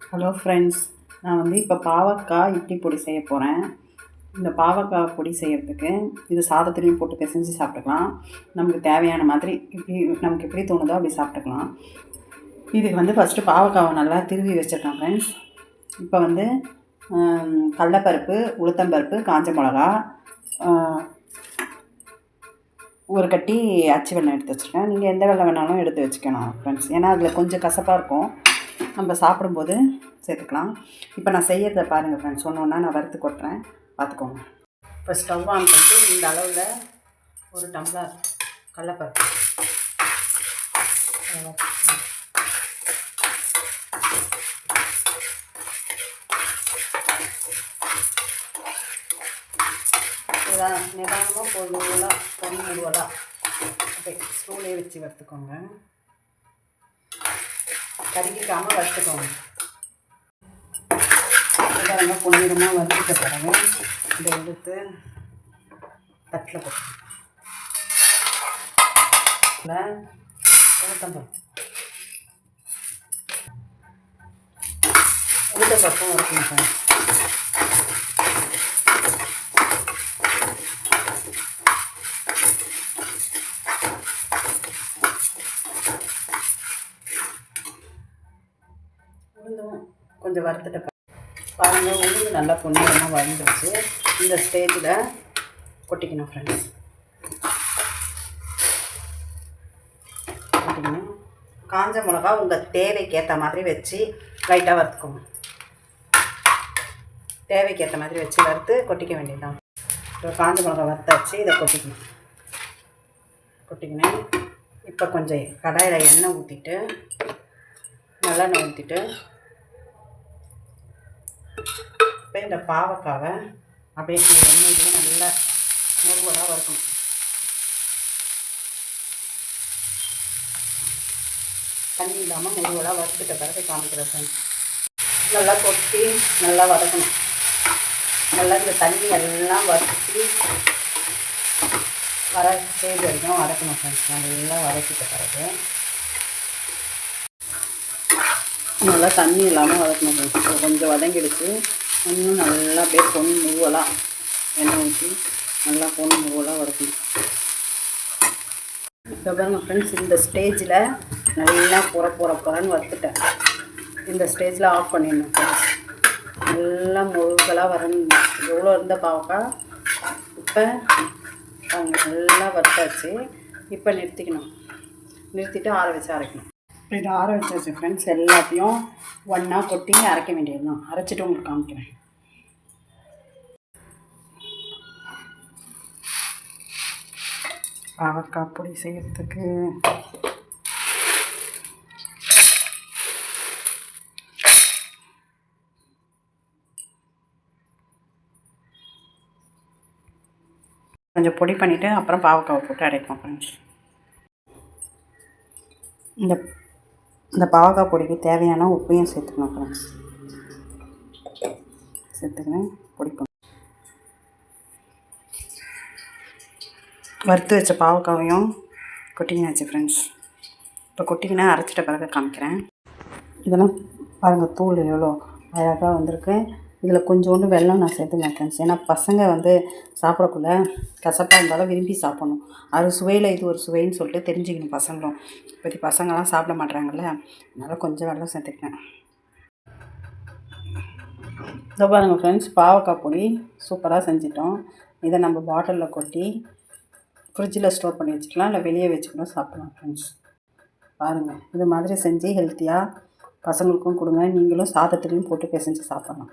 Hello friends, நான் இப்போ பாவக்காய் இட்லி பொடி செய்ய போகிறேன். இந்த பாவக்காய் பொடி செய்கிறதுக்கு இது சாதத்துலேயும் போட்டு பிசைஞ்சு சாப்பிட்டுக்கலாம். நமக்கு தேவையான மாதிரி நமக்கு எப்படி தோணுதோ அப்படி சாப்பிட்டுக்கலாம். இதுக்கு ஃபஸ்ட்டு பாவக்காவை நல்லா திருவி வச்சுருக்கேன் ஃப்ரெண்ட்ஸ். இப்போ கடலைப்பருப்பு, உளுத்தம்பருப்பு, காஞ்ச மிளகா, ஒரு கட்டி அச்சு வெல்லம் எடுத்து வச்சுருக்கேன். நீங்கள் எந்த வெல்லம் வேணாலும் எடுத்து வச்சுக்கணும் ஃப்ரெண்ட்ஸ். ஏன்னா அதில் கொஞ்சம் கசப்பாக இருக்கும், நம்ம சாப்பிடும்போது சேர்த்துக்கலாம். இப்போ நான் செய்யறதை பாருங்கள் ஃப்ரெண்ட்ஸ். ஒன்று நான் வறுத்து கொட்டுறேன், பார்த்துக்கோங்க. இப்போ ஸ்டவ் ஆன் பண்ணிட்டு இந்த அளவில் ஒரு டம்ளர் கடலைப்பருப்பு, இதான் நிதானமாக பொருளாக பொன்முருவலாக அப்படியே ஸ்லோலே வச்சு வறுத்துக்கோங்க. கருகிக்காமல் வறுத்துக்கோங்க. இதை பொன்னிறமாக வறுத்துக்க பிறகு இதை எடுத்து தட்டில் போட்டு உளுத்தம்பருப்பும் வறுக்கணும். உளுந்தும் கொஞ்சம் வறுத்துட்டு பாருங்கள். உளுந்து நல்லா பொன்னிறமாக வறுந்துருச்சு. இந்த ஸ்டேஜில் கொட்டிக்கணும் ஃப்ரெண்ட்ஸ். கொட்டிக்கணும். காஞ்ச மிளகா உங்கள் தேவைக்கு ஏற்ற மாதிரி வச்சு லைட்டாக வறுத்துக்கோங்க. தேவைக்கு ஏற்ற மாதிரி வச்சு வறுத்து கொட்டிக்க வேண்டியதுதான். இப்போ காஞ்ச மிளகா வறுத்தாச்சு, இதை கொட்டிக்கணும். இப்போ கொஞ்சம் கடாயில் எண்ணெய் ஊற்றிட்டு, நல்லெண்ணெய் ஊற்றிட்டு, இப்போ இந்த பாவக்காவை அப்படியே எண்ணெயிலே நல்லா முருவலாக வறுக்கணும். தண்ணி இல்லாமல் முருவலாக வறுத்துட்ட பிறகு காமிக்கிற ஃப்ரெண்ட்ஸ். நல்லா கொட்டி நல்லா வதக்கணும். நல்லா இந்த தண்ணி எல்லாம் வறுத்து வர ஸ்டேஜ் வரைக்கும் வதக்கணும் ஃப்ரெண்ட்ஸ். நல்லா வதக்கிட்ட பிறகு நல்லா தண்ணி இல்லாமல் வதக்கணும் ஃப்ரெண்ட்ஸ். கொஞ்சம் வதங்கிடுச்சு. இன்னும் நல்லா அப்படியே பொன் முருவலாக எண்ணெய் ஊற்றி நல்லா பொன் முருவலாக வதக்கணும். இப்போ பாருங்கள் ஃப்ரெண்ட்ஸ், இந்த ஸ்டேஜில் நல்லா புறன்னு வறுத்துட்டேன். இந்த ஸ்டேஜில் ஆஃப் பண்ணிடணும் ஃப்ரெண்ட்ஸ். நல்லா முருகலாக வரணும். எவ்வளோ இருந்த பாவக்காய் இப்போ நல்லா வறுத்தாச்சு. இப்போ நிறுத்திட்டு ஆற வச்சு அரைக்கணும். இப்போ இதை ஆற வச்சாச்சு ஃப்ரெண்ட்ஸ். எல்லாத்தையும் ஒன்றா கொட்டி அரைக்க வேண்டியது தான். அரைச்சிட்டு உங்களுக்கு காமிக்கிறேன். பாவக்காய் பொடி செய்கிறதுக்கு கொஞ்சம் பொடி பண்ணிவிட்டு அப்புறம் பாவக்காவை போட்டு அரைப்போம் ஃப்ரெண்ட்ஸ். இந்த பாவக்காய் பொடிக்கு தேவையான உப்பையும் சேர்த்துக்கணும் ஃப்ரெண்ட்ஸ். சேர்த்துக்கிறேன். பொடிக்கணும். வறுத்து வச்ச பாவக்காவையும் கொட்டிக்கினாச்சு ஃப்ரெண்ட்ஸ். இப்போ கொட்டிக்கினா அரைச்சிட்ட பிறகு காமிக்கிறேன். இதெல்லாம் பாருங்கள், தூள் எவ்வளோ அழகாக வந்திருக்கு. இதில் கொஞ்சோண்டு வெல்லம் நான் சேர்த்துக்கிறேன் ஃப்ரெண்ட்ஸ். ஏன்னா பசங்க சாப்பிடக்குள்ள கசப்பாக இருந்தாலும் விரும்பி சாப்பிடணும். அது சுவையில் இது ஒரு சுவைன்னு சொல்லிட்டு தெரிஞ்சுக்கணும் பசங்களும். இப்போதைக்கு பசங்கள்லாம் சாப்பிட மாட்டாங்கல்ல, அதனால் கொஞ்சம் வெல்லம் சேர்த்துக்கிறேன். இதை பாருங்கள் ஃப்ரெண்ட்ஸ், பாவக்காய் பொடி சூப்பராக செஞ்சிட்டோம். இதை நம்ம பாட்டிலில் கொட்டி ஃப்ரிட்ஜில் ஸ்டோர் பண்ணி வச்சுக்கலாம், இல்லை வெளியே வச்சுக்கணும் சாப்பிடலாம் ஃப்ரெண்ட்ஸ். பாருங்கள், இது மாதிரி செஞ்சு ஹெல்த்தியாக பசங்களுக்கும் கொடுங்க. நீங்களும் சாதத்துலேயும் போட்டு பிசைஞ்சு சாப்பிடலாம்.